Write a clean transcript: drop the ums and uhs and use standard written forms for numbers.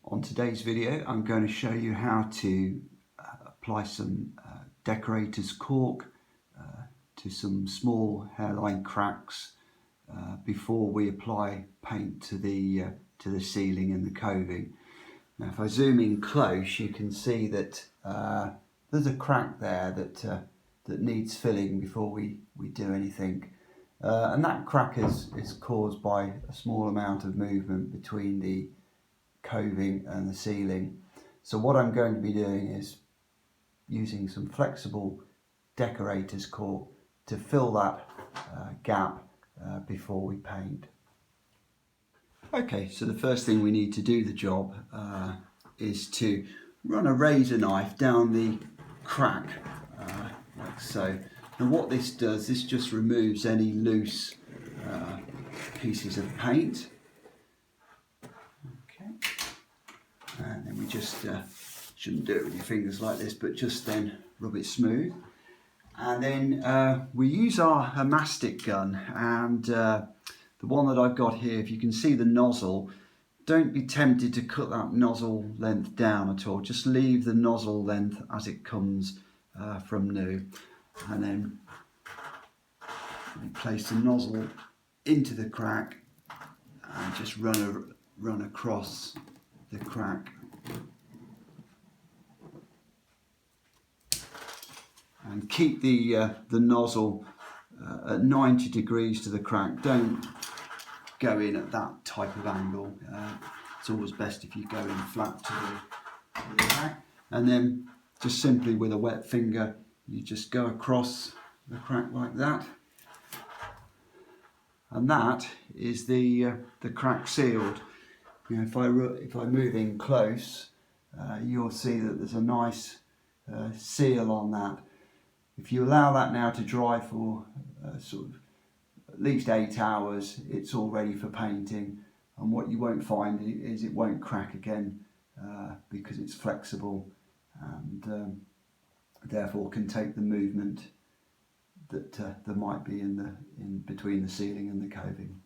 On today's video I'm going to show you how to apply some decorators caulk to some small hairline cracks before we apply paint to the ceiling and the coving. Now if I zoom in close you can see that there's a crack there that needs filling before we do anything. And that crack is caused by a small amount of movement between the coving and the ceiling. So what I'm going to be doing is using some flexible decorators caulk to fill that gap before we paint. Okay, so the first thing we need to do the job is to run a razor knife down the crack like so. And what this does, this just removes any loose pieces of paint. Okay, and then we just shouldn't do it with your fingers like this, but just then rub it smooth. And then we use our mastic gun, and the one that I've got here, if you can see the nozzle, don't be tempted to cut that nozzle length down at all. Just leave the nozzle length as it comes from new. And then we place the nozzle into the crack and just run across the crack. And keep the nozzle at 90 degrees to the crack. Don't go in at that type of angle. It's always best if you go in flat to the crack. And then just simply with a wet finger you just go across the crack like that, and that is the crack sealed. You know, if I move in close, you'll see that there's a nice seal on that. If you allow that now to dry for sort of at least 8 hours, it's all ready for painting. And what you won't find is it won't crack again because it's flexible and therefore can take the movement that there might be in between the ceiling and the coving.